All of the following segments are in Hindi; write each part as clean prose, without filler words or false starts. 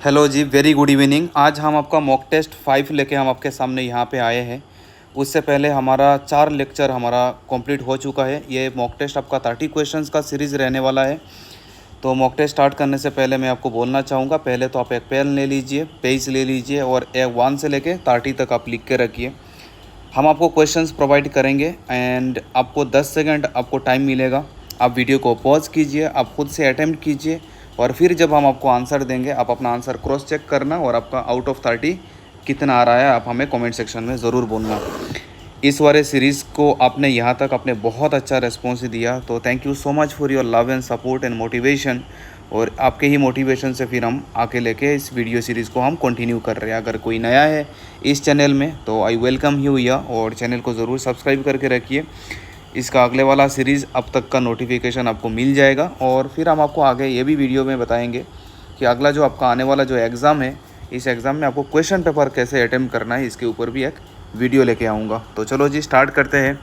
हेलो जी, वेरी गुड इवनिंग। आज हम आपका मॉक टेस्ट 5 लेके हम आपके सामने यहाँ पे आए हैं। उससे पहले हमारा 4 लेक्चर हमारा कंप्लीट हो चुका है। ये मॉक टेस्ट आपका 30 क्वेश्चंस का सीरीज़ रहने वाला है। तो मॉक टेस्ट स्टार्ट करने से पहले मैं आपको बोलना चाहूँगा, पहले तो आप एक पेन ले लीजिए, पेज ले लीजिए और एक 1 से लेके 30 तक आप लिख के रखिए। हम आपको क्वेश्चंस प्रोवाइड करेंगे एंड आपको 10 सेकंड आपको टाइम मिलेगा। आप वीडियो को पॉज कीजिए, आप खुद से अटैम्प्ट कीजिए और फिर जब हम आपको आंसर देंगे आप अपना आंसर क्रॉस चेक करना और आपका आउट ऑफ 30 कितना आ रहा है आप हमें कमेंट सेक्शन में ज़रूर बोलना। इस वाले सीरीज़ को आपने यहाँ तक आपने बहुत अच्छा रिस्पॉन्स दिया, तो thank you so much for your love and support and motivation. और आपके ही मोटिवेशन से फिर हम आके लेके इस वीडियो सीरीज़ को हम कंटिन्यू कर रहे हैं। अगर कोई नया है इस चैनल में तो आई वेलकम यू या, और चैनल को ज़रूर सब्सक्राइब करके रखिए। इसका अगले वाला सीरीज़ अब तक का नोटिफिकेशन आपको मिल जाएगा और फिर हम आपको आगे ये भी वीडियो में बताएंगे कि अगला जो आपका आने वाला जो एग्ज़ाम है, इस एग्ज़ाम में आपको क्वेश्चन पेपर कैसे अटैम्प्ट करना है, इसके ऊपर भी एक वीडियो लेके आऊँगा। तो चलो जी स्टार्ट करते हैं।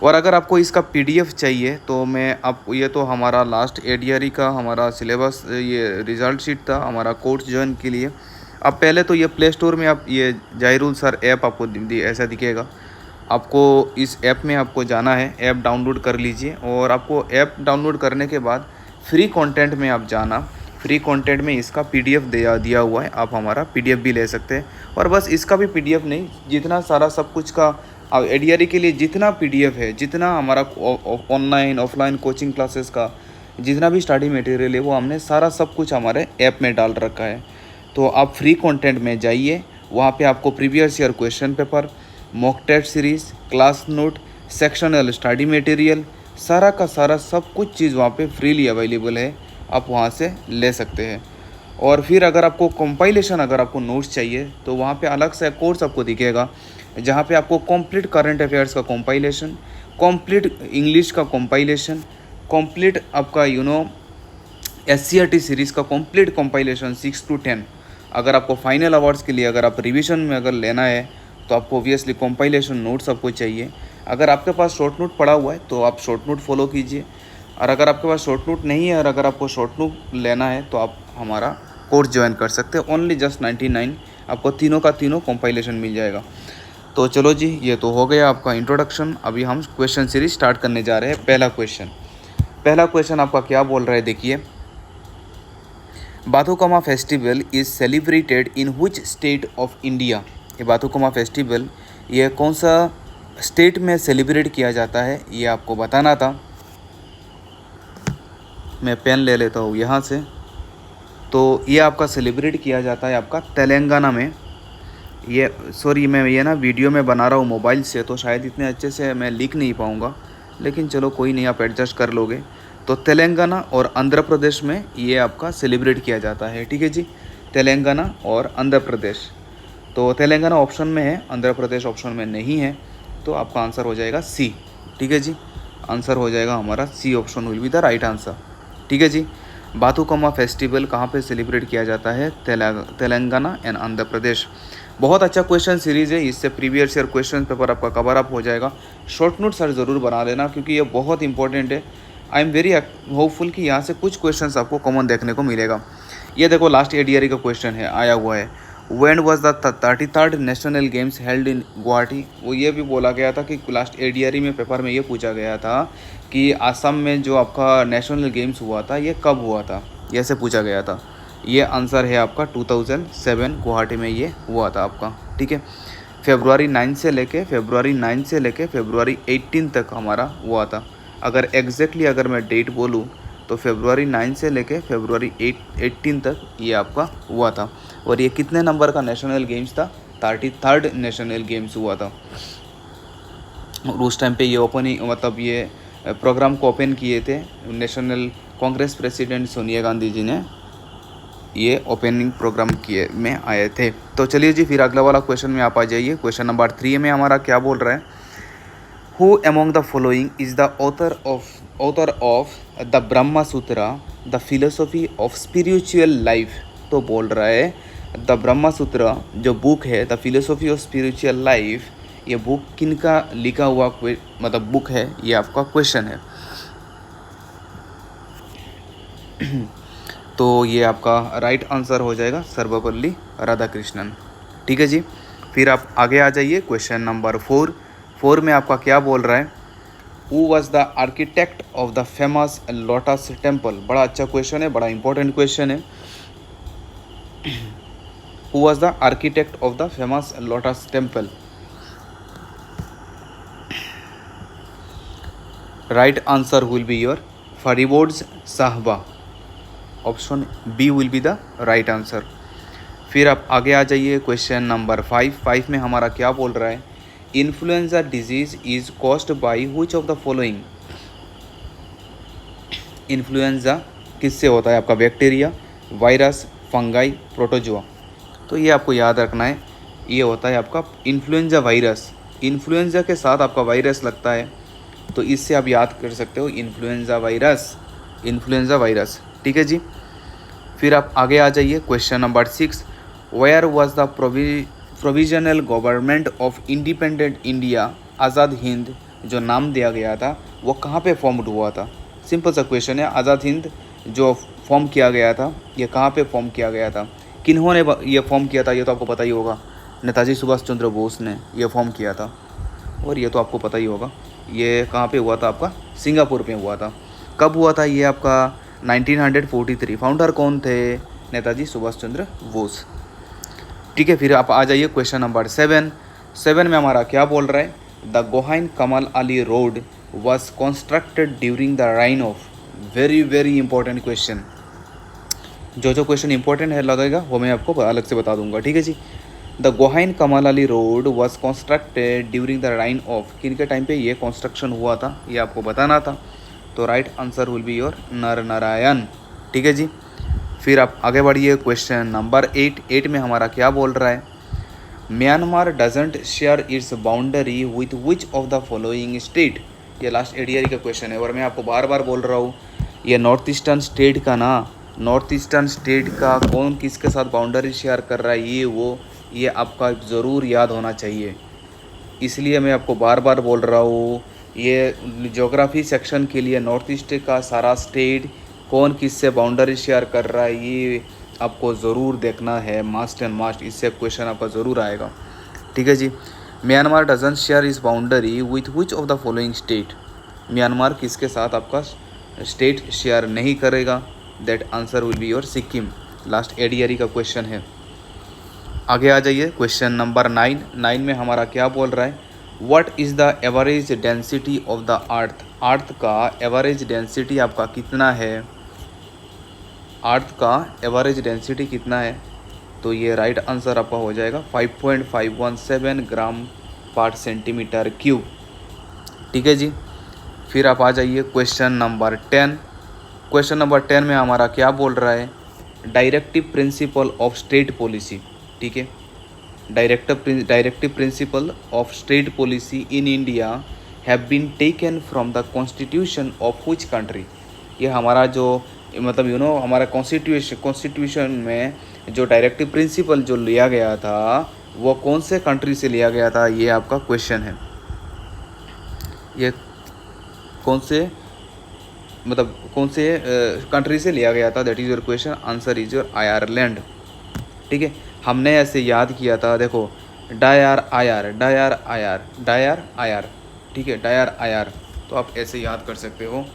और अगर आपको इसका पीडीएफ चाहिए तो मैं आप, ये तो हमारा लास्ट एडीआरई का हमारा सिलेबस, ये रिज़ल्ट शीट था हमारा कोर्स ज्वाइन के लिए। अब पहले तो ये प्ले स्टोर में आप ये जाहिरुल सर ऐप आपको ऐसा दिखेगा। आपको इस ऐप में आपको जाना है, ऐप डाउनलोड कर लीजिए और आपको ऐप डाउनलोड करने के बाद फ्री कंटेंट में आप जाना। फ्री कंटेंट में इसका पीडीएफ दिया हुआ है, आप हमारा पीडीएफ भी ले सकते हैं। और बस इसका भी पीडीएफ नहीं, जितना सारा सब कुछ का एडीआरई के लिए जितना पीडीएफ है, जितना हमारा ऑनलाइन ऑफलाइन कोचिंग क्लासेस का जितना भी स्टडी मटेरियल है, वो हमने सारा सब कुछ हमारे ऐप में डाल रखा है। तो आप फ्री कंटेंट में जाइए, वहाँ पे आपको previous year question paper, mock test series, class note, sectional study material, सारा का सारा सब कुछ चीज़ वहाँ पे फ्रीली अवेलेबल है, आप वहाँ से ले सकते हैं। और फिर अगर आपको कंपाइलेशन, अगर आपको नोट्स चाहिए तो वहाँ पे अलग से कोर्स आपको दिखेगा, जहाँ पे आपको कंप्लीट करंट अफेयर्स का कंपाइलेशन, कंप्लीट इंग्लिश का कंपाइलेशन, कंप्लीट आपका SCRT सीरीज़ का कंप्लीट कंपाइलेशन 6 to 10। अगर आपको फाइनल आवर्स के लिए अगर आप रिवीजन में अगर लेना है तो आपको ऑब्वियसली कंपाइलेशन नोट्स आपको चाहिए। अगर आपके पास शॉर्ट नोट पड़ा हुआ है तो आप शॉर्ट नोट फॉलो कीजिए, और अगर आपके पास शॉर्ट नोट नहीं है और अगर आपको शॉर्ट नोट लेना है तो आप हमारा कोर्स ज्वाइन कर सकते हैं। ओनली जस्ट 99 आपको तीनों का तीनों कंपाइलेशन मिल जाएगा। तो चलो जी, ये तो हो गया आपका इंट्रोडक्शन। अभी हम क्वेश्चन सीरीज स्टार्ट करने जा रहे हैं। पहला क्वेश्चन आपका क्या बोल रहा है, देखिए। Bathukamma festival is celebrated in which state of India. ये बाथुकम्मा फेस्टिवल ये कौन सा स्टेट में सेलिब्रेट किया जाता है, ये आपको बताना था। मैं पेन ले लेता हूँ यहाँ से। तो ये आपका सेलिब्रेट किया जाता है आपका तेलंगाना में। ये सॉरी, मैं ये ना वीडियो में बना रहा हूँ मोबाइल से, तो शायद इतने अच्छे से मैं लिख नहीं पाऊँगा, लेकिन चलो कोई नहीं, आप एडजस्ट कर लोगे। तो तेलंगाना और आंध्र प्रदेश में ये आपका सेलिब्रेट किया जाता है, ठीक है जी। तेलंगाना और आंध्र प्रदेश। तो तेलंगाना ऑप्शन में है, आंध्र प्रदेश ऑप्शन में नहीं है, तो आपका आंसर हो जाएगा सी, ठीक है जी। आंसर हो जाएगा हमारा C option will be the right answer, ठीक है जी। बाथुकम्मा फेस्टिवल कहाँ पे सेलिब्रेट किया जाता है, तेलंगाना एंड आंध्र प्रदेश। बहुत अच्छा क्वेश्चन सीरीज़ है, इससे प्रीवियस ईयर क्वेश्चन पेपर आपका कवर अप हो जाएगा। शॉर्ट नोट सर ज़रूर बना लेना क्योंकि ये बहुत इंपॉर्टेंट है। आई एम वेरी होपफुल कि यहाँ से कुछ क्वेश्चंस आपको कॉमन देखने को मिलेगा। ये देखो लास्ट एडीआरई का क्वेश्चन है, आया हुआ है, when was the 33rd national games held in Guwahati. वो ये भी बोला गया था कि लास्ट एडीआरई में पेपर में ये पूछा गया था कि आसाम में जो आपका नेशनल गेम्स हुआ था ये कब हुआ था, ये ऐसे पूछा गया था। ये आंसर है आपका 2007 गुवाहाटी में ये हुआ था आपका, ठीक है। फेब्रुआरी 9 से लेके फेब्रुआरी 18 तक हमारा हुआ था। अगर एग्जैक्टली अगर मैं डेट बोलूँ तो फेब्रुआरी 9 से लेके फेब्रुआरी 18 तक ये आपका हुआ था। और ये कितने नंबर का नेशनल गेम्स था, 33rd नेशनल गेम्स हुआ था। और उस टाइम पे ये ओपनिंग, मतलब ये प्रोग्राम को ओपन किए थे नेशनल कांग्रेस प्रेसिडेंट सोनिया गांधी जी ने, ये ओपनिंग प्रोग्राम किए में आए थे। तो चलिए जी फिर अगला वाला क्वेश्चन में आप आ जाइए। क्वेश्चन नंबर 3 में हमारा क्या बोल रहा है, who among the following is the author of the Brahma Sutra the philosophy of spiritual life. तो बोल रहा है द ब्रह्मा सूत्र जो बुक है, the philosophy of spiritual life, ये बुक किनका लिखा हुआ मतलब बुक है, ये आपका क्वेश्चन है। तो ये आपका राइट आंसर हो जाएगा सर्वपल्ली राधाकृष्णन। ठीक है जी। फिर आप आगे आ जाइए क्वेश्चन नंबर 4 में आपका क्या बोल रहा है, who was the architect of the famous lotus temple. बड़ा अच्छा क्वेश्चन है, बड़ा इंपॉर्टेंट क्वेश्चन है। Who was the architect of the famous lotus temple. Right answer will be your Fariborz Sahba. Option B will be the right answer. फिर आप आगे आ जाइए क्वेश्चन नंबर 5 में हमारा क्या बोल रहा है, influenza disease is caused by which of the following. Influenza किससे होता है आपका, बैक्टीरिया, वायरस, फंगाई, प्रोटोजोआ। तो ये आपको याद रखना है, ये होता है आपका इन्फ्लुएंजा वायरस। इन्फ्लुएंजा के साथ आपका वायरस लगता है, तो इससे आप याद कर सकते हो इन्फ्लुएंजा वायरस, इन्फ्लुएंजा वायरस। ठीक है जी। फिर आप आगे आ जाइए question number 6, where was the provisional government of independent India, Azad Hind जो नाम दिया गया था वो कहाँ पे फॉर्म्ड हुआ था। सिंपल सा क्वेश्चन है, आज़ाद हिंद जो फॉर्म किया गया था ये कहाँ पे फॉर्म किया गया था, किन्होंने ये फॉर्म किया था, ये तो आपको पता ही होगा, नेताजी सुभाष चंद्र बोस ने ये फॉर्म किया था। और ये तो आपको पता ही होगा, ये कहाँ पे हुआ था आपका, सिंगापुर में हुआ था। कब हुआ था ये आपका, 1943। फाउंडर कौन थे, नेताजी सुभाष चंद्र बोस। ठीक है। फिर आप आ जाइए क्वेश्चन नंबर 7 में हमारा क्या बोल रहा है, द गोहाइन कमाल Ali road was constructed during the reign of. Very very important question. जो क्वेश्चन इंपॉर्टेंट है लगेगा वो मैं आपको अलग से बता दूंगा। ठीक है जी। द गोहाइन कमाल Ali road was constructed during the reign of, किन के टाइम पे ये कंस्ट्रक्शन हुआ था ये आपको बताना था। तो right answer will be your नर नारायण। ठीक है जी। फिर आप आगे बढ़िए क्वेश्चन नंबर 8 में हमारा क्या बोल रहा है, Myanmar doesn't share its boundary with which of the following state. ये लास्ट एडीआर का क्वेश्चन है और मैं आपको बार बार बोल रहा हूँ, ये नॉर्थ ईस्टर्न स्टेट का ना, नॉर्थ ईस्टर्न स्टेट का कौन किसके साथ बाउंड्री शेयर कर रहा है ये आपका ज़रूर याद होना चाहिए। इसलिए मैं आपको बार बार बोल रहा हूँ, ये ज्योग्राफी सेक्शन के लिए नॉर्थ ईस्ट का सारा स्टेट कौन किससे बाउंड्री शेयर कर रहा है ये आपको ज़रूर देखना है, मस्ट एंड मस्ट। इससे क्वेश्चन आपका ज़रूर आएगा। ठीक है जी। म्यांमार डजंट शेयर इस boundary with which of the following state. Myanmar किसके साथ आपका स्टेट शेयर नहीं करेगा, that answer will be your Sikkim. Last ADR का क्वेश्चन है। आगे आ जाइए क्वेश्चन नंबर 9 में हमारा क्या बोल रहा है, what is the average density of the earth. Earth का एवरेज डेंसिटी आपका कितना है, अर्थ का एवरेज डेंसिटी कितना है। तो ये राइट आंसर आपका हो जाएगा 5.517 ग्राम पर सेंटीमीटर क्यूब। ठीक है जी। फिर आप आ जाइए क्वेश्चन नंबर 10। क्वेश्चन नंबर 10 में हमारा क्या बोल रहा है, directive principle of state policy. ठीक है। Directive principle of state policy in India have been taken from the constitution of which country. ये हमारा जो मतलब हमारा कॉन्स्टिट्यूशन में जो डायरेक्टिव प्रिंसिपल जो लिया गया था वो कौन से कंट्री से लिया गया था, ये आपका क्वेश्चन है। ये कौन से कंट्री से लिया गया था, that is your question. Answer is your Ireland. ठीक है। हमने ऐसे याद किया था, देखो डायर आयर। ठीक है, डायर आयर, तो आप ऐसे याद कर सकते हो।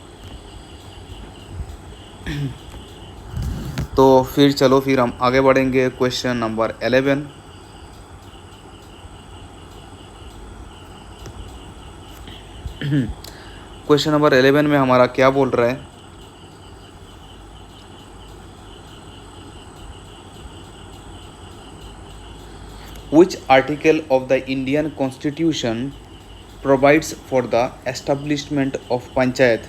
तो फिर चलो फिर हम आगे बढ़ेंगे क्वेश्चन नंबर 11। क्वेश्चन नंबर 11 में हमारा क्या बोल रहा है, which article of the Indian Constitution provides for the establishment of panchayat.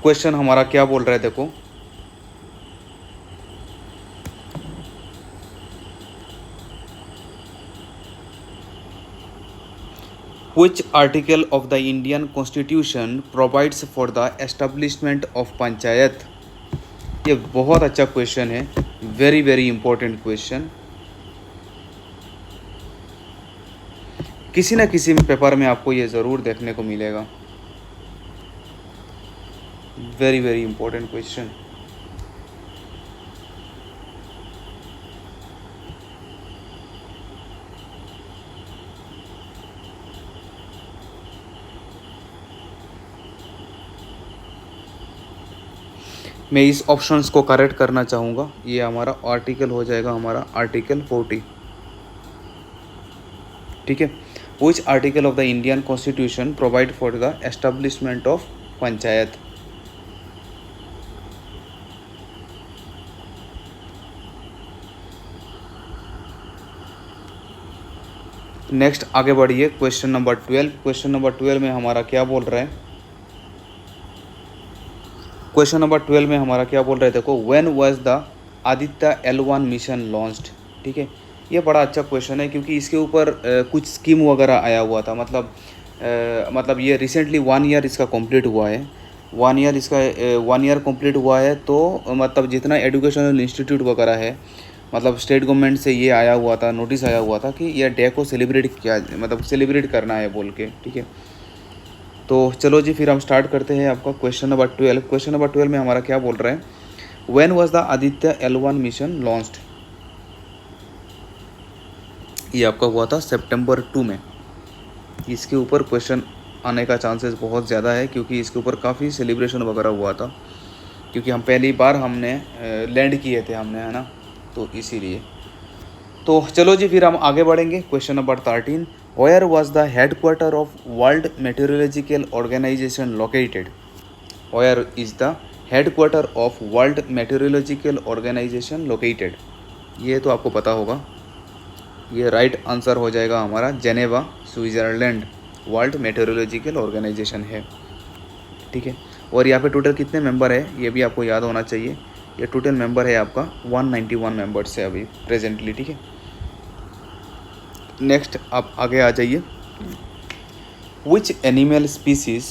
Question हमारा क्या बोल रहा है, देखो Which article of the Indian Constitution provides for the establishment of panchayat. ये बहुत अच्छा क्वेश्चन है, वेरी वेरी इंपॉर्टेंट क्वेश्चन। किसी न किसी पेपर में आपको ये ज़रूर देखने को मिलेगा। Very very important question. मैं इस ऑप्शंस को करेक्ट करना चाहूँगा। ये हमारा आर्टिकल हो जाएगा, हमारा आर्टिकल 40। ठीक है। Which article of the Indian constitution provide for the establishment of panchayat. Next आगे बढ़िए, क्वेश्चन नंबर 12। क्वेश्चन नंबर 12 में हमारा क्या बोल रहा है? क्वेश्चन नंबर 12 में हमारा क्या बोल रहे थे? देखो, when was the Aditya L1 mission launched. ठीक है, ये बड़ा अच्छा क्वेश्चन है क्योंकि इसके ऊपर कुछ स्कीम वगैरह आया हुआ था। मतलब ये रिसेंटली 1 ईयर इसका कंप्लीट हुआ है। 1 ईयर इसका 1 ईयर कंप्लीट हुआ है। तो मतलब जितना एजुकेशनल इंस्टीट्यूट वगैरह है, मतलब स्टेट गवर्नमेंट से ये आया हुआ था, नोटिस आया हुआ था कि यह डे को सेलिब्रेट किया, मतलब सेलिब्रेट करना है बोल के। ठीक है, तो चलो जी फिर हम स्टार्ट करते हैं आपका क्वेश्चन नंबर 12। क्वेश्चन नंबर 12 में हमारा क्या बोल रहा है? When was the Aditya L1 mission launched. ये आपका हुआ था सितंबर 2 में। इसके ऊपर क्वेश्चन आने का चांसेस बहुत ज़्यादा है क्योंकि इसके ऊपर काफ़ी सेलिब्रेशन वगैरह हुआ था, क्योंकि हम पहली बार हमने लैंड किए थे हमने, है ना, तो इसीलिए। तो चलो जी फिर हम आगे बढ़ेंगे। Question number 13, where was the headquarter of world meteorological organization located. Where is the headquarter of world meteorological organization located. ये तो आपको पता होगा। ये राइट आंसर हो जाएगा हमारा Geneva, Switzerland world meteorological organization है। ठीक है, और यहाँ पे टोटल कितने मेंबर है ये भी आपको याद होना चाहिए। ये टोटल मेंबर है आपका 191 मेंबर्स है अभी प्रेजेंटली। ठीक है, नेक्स्ट आप आगे आ जाइए। Which animal species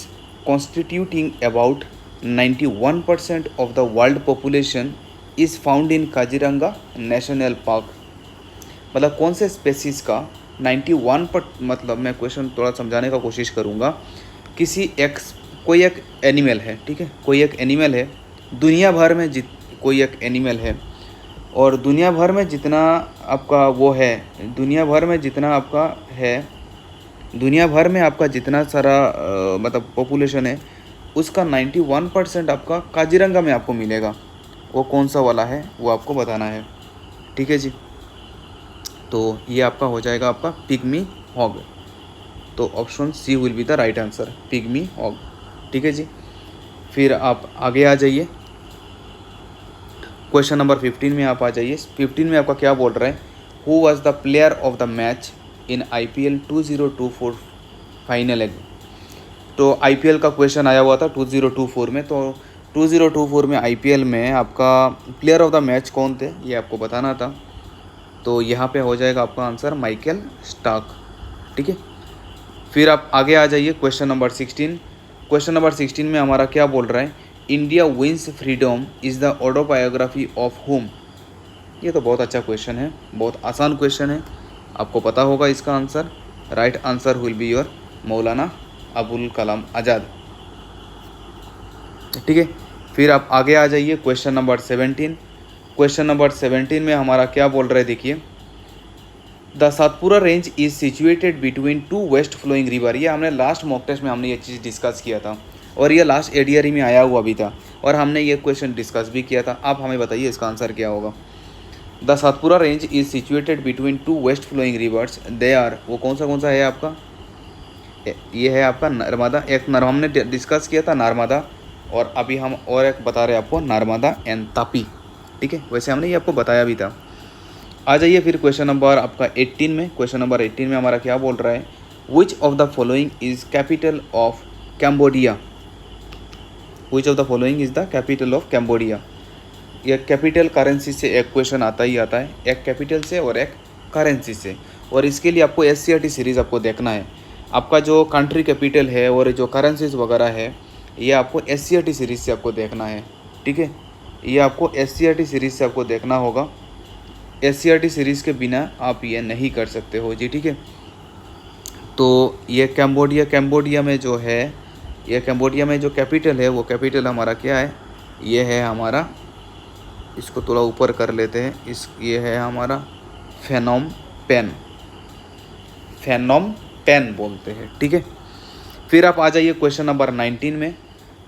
constituting about 91% of the world population is found in Kaziranga national park. मतलब कौन से स्पेसीज का 91 मतलब मैं क्वेश्चन थोड़ा समझाने का कोशिश करूँगा। कोई एक एनिमल है, ठीक है, कोई एक एनिमल है दुनिया भर में, कोई एक एनिमल है और दुनिया भर में जितना आपका वो है, दुनिया भर में जितना आपका है, दुनिया भर में आपका जितना सारा मतलब पॉपुलेशन है उसका 91% आपका काजीरंगा में आपको मिलेगा। वो कौन सा वाला है वो आपको बताना है। ठीक है जी, तो ये आपका हो जाएगा आपका पिग्मी हॉग। तो option C will be the right answer, pygmy hog. ठीक है जी, फिर आप आगे आ जाइए। क्वेश्चन नंबर 15 में आप आ जाइए। 15 में आपका क्या बोल रहा है? Who was the player of the match in IPL 2024 final egg. तो IPL का क्वेश्चन आया हुआ था 2024 में। तो 2024 में IPL में आपका प्लेयर ऑफ द मैच कौन थे ये आपको बताना था। तो यहाँ पे हो जाएगा आपका आंसर माइकल स्टार्क। ठीक है, फिर आप आगे आ जाइए। Question number 16। क्वेश्चन नंबर 16 में हमारा क्या बोल रहा है? India wins freedom is the autobiography of whom. ये तो बहुत अच्छा क्वेश्चन है, बहुत आसान क्वेश्चन है, आपको पता होगा इसका answer. Right answer will be your Maulana Abul Kalam Azad. ठीक है, फिर आप आगे आ जाइए। Question number 17। क्वेश्चन नंबर 17 में हमारा क्या बोल रहे हैं? देखिए, the Satpura range is situated between 2 west flowing river. ये हमने लास्ट मॉक टेस्ट में हमने ये चीज़ डिस्कस किया था और ये लास्ट ADRE में आया हुआ भी था और हमने ये क्वेश्चन डिस्कस भी किया था। आप हमें बताइए इसका आंसर क्या होगा। The Satpura range is situated between 2 west flowing rivers, they are, वो कौन सा है आपका? ये है आपका नर्मदा। एक हमने डिस्कस किया था नर्मदा, और अभी हम और एक बता रहे हैं आपको, नर्मदा एंड तापी। ठीक है, वैसे हमने ये आपको बताया भी था। आ जाइए फिर क्वेश्चन नंबर आपका 18 में। क्वेश्चन नंबर 18 में हमारा क्या बोल रहा है? Which of the following is capital of Cambodia. Which of the following is the capital of Cambodia. यह कैपिटल करेंसी से एक क्वेश्चन आता ही आता है, एक कैपिटल से और एक करेंसी से। और इसके लिए आपको SCRT सीरीज़ आपको देखना है। आपका जो कंट्री कैपिटल है और जो करेंसीज वगैरह है ये आपको SCRT सीरीज़ से आपको देखना है। ठीक है, ये आपको SCRT सीरीज़ से आपको देखना होगा। SCRT सीरीज़ के बिना आप ये नहीं कर सकते हो जी। ठीक है, तो ये कैम्बोडिया में जो है, ये कैम्बोडिया में जो कैपिटल है वो कैपिटल हमारा क्या है, ये है हमारा, इसको थोड़ा ऊपर कर लेते हैं, ये है हमारा फेनोम पेन, फेनोम पेन बोलते हैं, ठीक है। फिर आप आ जाइए क्वेश्चन नंबर 19 में।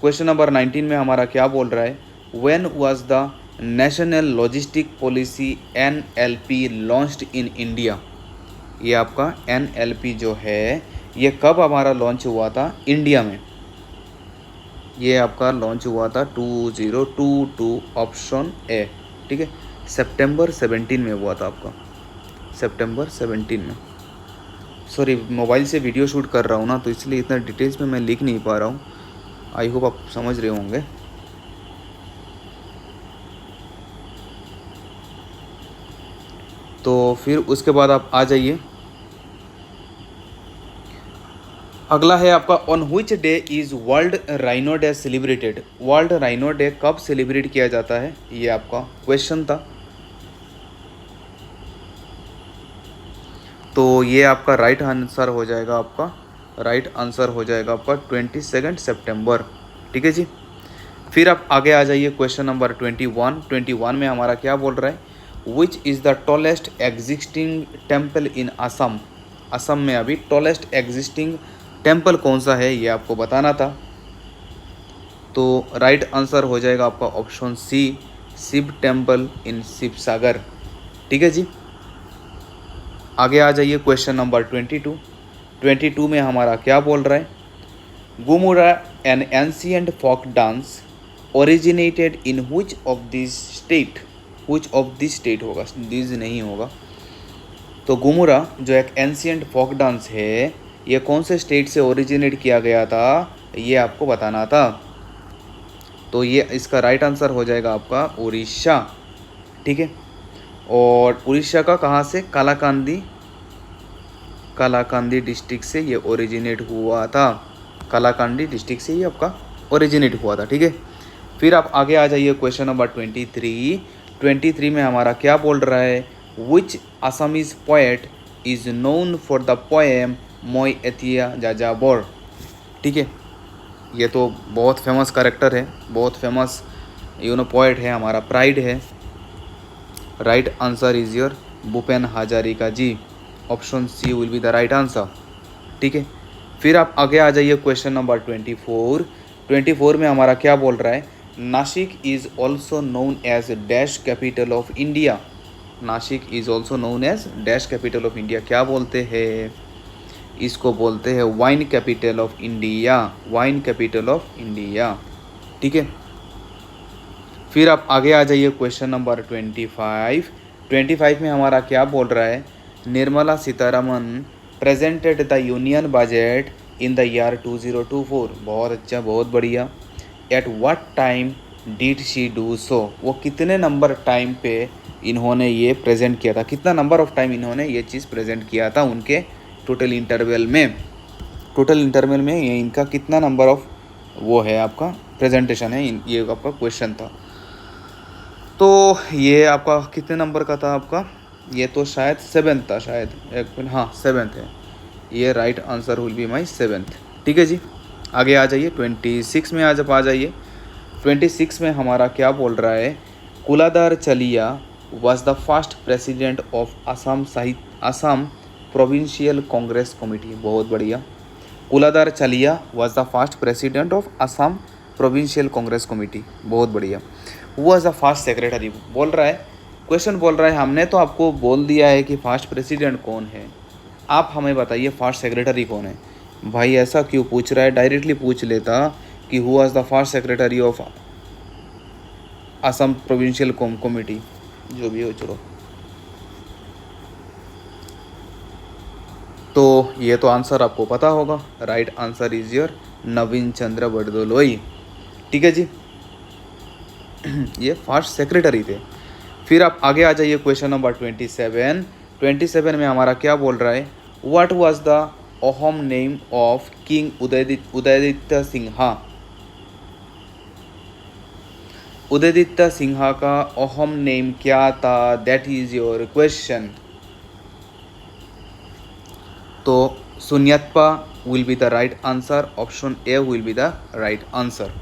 क्वेश्चन नंबर 19 में हमारा क्या बोल रहा है, when was the national logistic policy NLP launched in India. ये आपका NLP जो है ये कब हमारा लॉन्च हुआ था इंडिया में, ये आपका लॉन्च हुआ था 2022, ऑप्शन ए, ठीक है। सितंबर 17 में हुआ था आपका, सितंबर 17 में। सॉरी, मोबाइल से वीडियो शूट कर रहा हूँ ना, तो इसलिए इतना डिटेल्स में मैं लिख नहीं पा रहा हूँ। आई होप आप समझ रहे होंगे। तो फिर उसके बाद आप आ जाइए, अगला है आपका on which day is world rhino day celebrated. World rhino day कब सेलिब्रेट किया जाता है, ये आपका क्वेश्चन था। तो ये आपका राइट आंसर हो जाएगा आपका, राइट आंसर हो जाएगा आपका 22 सितंबर, ठीक है जी। फिर आप आगे आ जाइए क्वेश्चन नंबर 21 में हमारा क्या बोल रहा है, which is the tallest existing temple in Assam. Assam में अभी टॉलेस्ट एग्जिस्टिंग टेम्पल कौन सा है ये आपको बताना था। तो राइट आंसर हो जाएगा आपका option C, Shiv temple in Sivasagar, ठीक है जी। आगे आ जाइए क्वेश्चन नंबर 22 में हमारा क्या बोल रहा है, Gumura an ancient folk dance originated in which of this state. Which of this state होगा, दिस नहीं होगा। तो गुमुरा जो एक एंशियंट फोक डांस है ये कौन से स्टेट से ओरिजिनेट किया गया था, ये आपको बताना था। तो ये इसका राइट आंसर हो जाएगा आपका उड़ीसा, ठीक है। और उड़ीसा का कहाँ से, कालाकांदी डिस्ट्रिक्ट से ये ओरिजिनेट हुआ था, कालाकांडी डिस्ट्रिक्ट से ये आपका ओरिजिनेट हुआ था, ठीक है। फिर आप आगे आ जाइए क्वेश्चन नंबर 23 में हमारा क्या बोल रहा है, which Assamese poet is known for the poem Moi Etiya जाजाबोर, ठीक है। ये तो बहुत फेमस कैरेक्टर है, बहुत फेमस पोएट है, हमारा प्राइड है। Right answer is your Bhupen Hazarika ji, option C will be the right answer, ठीक है। फिर आप आगे आ जाइए क्वेश्चन नंबर 24 में हमारा क्या बोल रहा है, Nashik is also known as dash capital of India. Nashik is also known as dash capital of India, क्या बोलते हैं इसको, बोलते हैं wine capital of India, wine capital of India, ठीक है। फिर आप आगे आ जाइए क्वेश्चन नंबर 25 में हमारा क्या बोल रहा है, Nirmala Sitharaman presented the union budget in the year 2024। बहुत अच्छा, बहुत बढ़िया। At what time did she do so, वो कितने नंबर टाइम पे इन्होंने ये प्रेजेंट किया था, कितना नंबर ऑफ टाइम इन्होंने ये चीज़ प्रेजेंट किया था उनके टोटल इंटरवल में ये इनका कितना नंबर ऑफ वो है आपका प्रेजेंटेशन है, ये आपका क्वेश्चन था। तो ये आपका कितने नंबर का था आपका, ये तो शायद 7th था, शायद एक मिनट, हाँ 7th है, ये right answer will be my 7th, ठीक है जी। आगे आ जाइए 26 में, आज आप आ जाइए 26 में हमारा क्या बोल रहा है, कुलादार चलिया was the first president of Assam provincial Congress committee. बहुत बढ़िया, कुलादार चलिया was the first president of Assam provincial Congress committee, बहुत बढ़िया। वॉज द फर्स्ट सेक्रेटरी बोल रहा है, क्वेश्चन बोल रहा है हमने तो आपको बोल दिया है कि फर्स्ट प्रेसिडेंट कौन है, आप हमें बताइए फर्स्ट सेक्रेटरी कौन है। भाई ऐसा क्यों पूछ रहा है, डायरेक्टली पूछ लेता कि who was the first secretary of Assam provincial committee, जो भी हो चलो। तो ये तो आंसर आपको पता होगा, राइट आंसर इज योर नवीन चंद्र बरदोलोई, ठीक है जी। ये फर्स्ट सेक्रेटरी थे। फिर आप आगे आ जाइए क्वेश्चन नंबर 27 में हमारा क्या बोल रहा है, what was the Ahom name of king Udayaditya Sinha. Udayaditya Sinha का अहम नेम क्या था, दैट इज योर क्वेश्चन। तो Sunyappa will be the right answer, option A will be the right answer.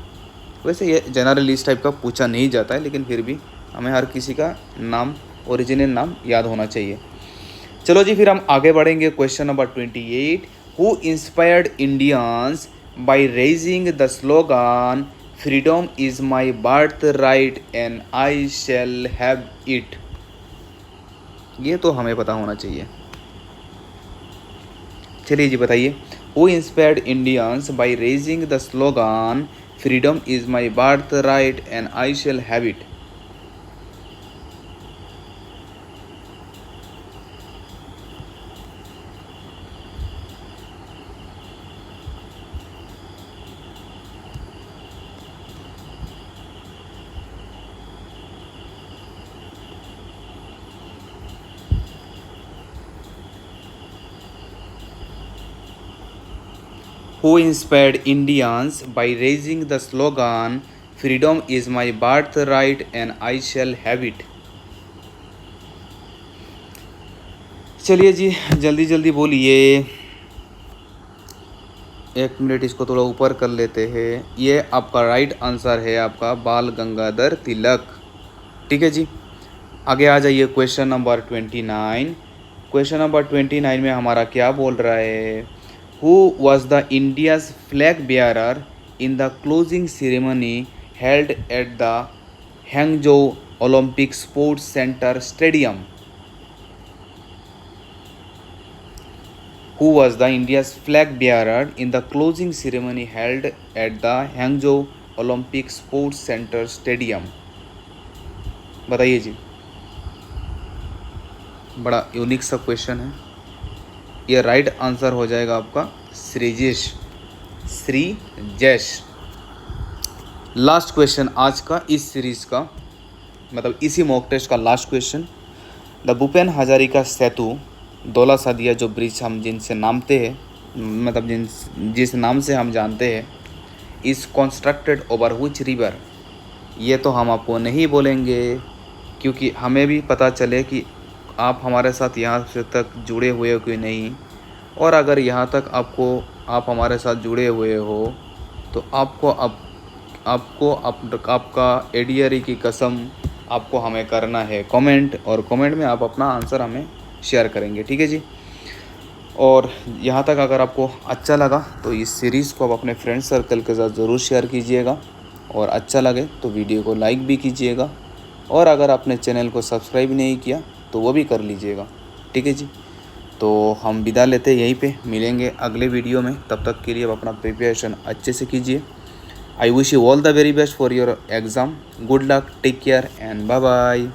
वैसे ये जनरल लिस्ट टाइप का पूछा नहीं जाता है, लेकिन फिर भी हमें हर किसी का नाम, ओरिजिनल नाम याद होना चाहिए। चलो जी, फिर हम आगे बढ़ेंगे। Question number 28, who inspired Indians by raising the slogan freedom is my birth right and I shall have it. ये तो हमें पता होना चाहिए। चलिए जी बताइए, who inspired Indians by raising the slogan freedom is my birth right and I shall have it. Who inspired Indians by raising the slogan "Freedom is my birthright and I shall have it"? चलिए जी, जल्दी जल्दी बोलिए। 1 मिनट इसको थोड़ा ऊपर कर लेते हैं। ये आपका राइट आंसर है, आपका बाल गंगाधर तिलक। ठीक है जी, आगे आ जाइए। Question number 29। क्वेश्चन नंबर 29 में हमारा क्या बोल रहा है? Who was the India's flag bearer in the closing ceremony held at the Hangzhou Olympic Sports Center Stadium? Who was the India's flag bearer in the closing ceremony held at the Hangzhou Olympic Sports Center Stadium? बताइए जी, बड़ा यूनिक सा क्वेश्चन है। ये राइट आंसर हो जाएगा आपका श्रीजेश, श्रीजेश। लास्ट क्वेश्चन आज का, इस सीरीज़ का, मतलब इसी मॉक टेस्ट का last question. The Bhupen Hazarika Setu, Dhola Sadiya जो ब्रिज हम जिनसे नामते हैं, मतलब जिस नाम से हम जानते हैं, is constructed over which river. ये तो हम आपको नहीं बोलेंगे, क्योंकि हमें भी पता चले कि आप हमारे साथ यहाँ से तक जुड़े हुए हो कि नहीं। और अगर यहाँ तक आप हमारे साथ जुड़े हुए हो तो आपका एडीआरई की कसम आपको हमें करना है कमेंट, और कमेंट में आप अपना आंसर हमें शेयर करेंगे। ठीक है जी। और यहाँ तक अगर आपको अच्छा लगा तो इस सीरीज़ को आप अपने फ्रेंड सर्कल के साथ ज़रूर शेयर कीजिएगा, और अच्छा लगे तो वीडियो को लाइक भी कीजिएगा, और अगर आपने चैनल को सब्सक्राइब नहीं किया तो वो भी कर लीजिएगा। ठीक है जी। तो हम विदा लेते यहीं पे, मिलेंगे अगले वीडियो में। तब तक के लिए आप अपना प्रिपरेशन अच्छे से कीजिए। I wish you all the very best for your exam. Good luck, take care and bye bye.